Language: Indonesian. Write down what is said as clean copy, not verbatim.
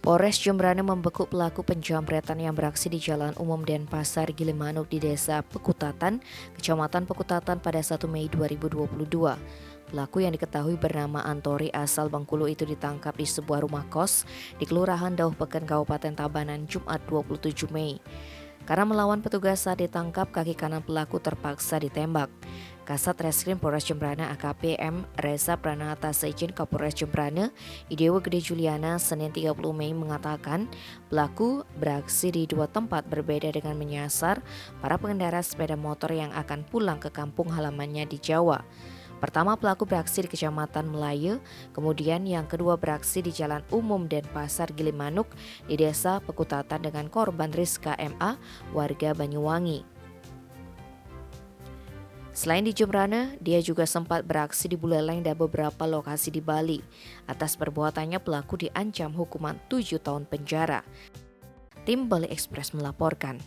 Polres Jembrana membekuk pelaku penjamretan yang beraksi di Jalan Umum Denpasar Gilimanuk di Desa Pekutatan, Kecamatan Pekutatan pada 1 Mei 2022. Pelaku yang diketahui bernama Antori asal Bengkulu itu ditangkap di sebuah rumah kos di Kelurahan Dauh Peken, Kabupaten Tabanan, Jumat 27 Mei. Karena melawan petugas saat ditangkap, kaki kanan pelaku terpaksa ditembak. Kasat Reskrim Polres Jembrana AKP M. Reza Pranata seizin Kapolres Jembrana Idewa Gede Juliana Senin 30 Mei mengatakan pelaku beraksi di dua tempat berbeda dengan menyasar para pengendara sepeda motor yang akan pulang ke kampung halamannya di Jawa. Pertama, pelaku beraksi di Kecamatan Melayu, kemudian yang kedua beraksi di Jalan Umum Denpasar Gilimanuk di Desa Pekutatan dengan korban Rizka MA, warga Banyuwangi. Selain di Jembrana, dia juga sempat beraksi di Buleleng dan beberapa lokasi di Bali. Atas perbuatannya, pelaku diancam hukuman 7 tahun penjara. Tim Bali Express melaporkan.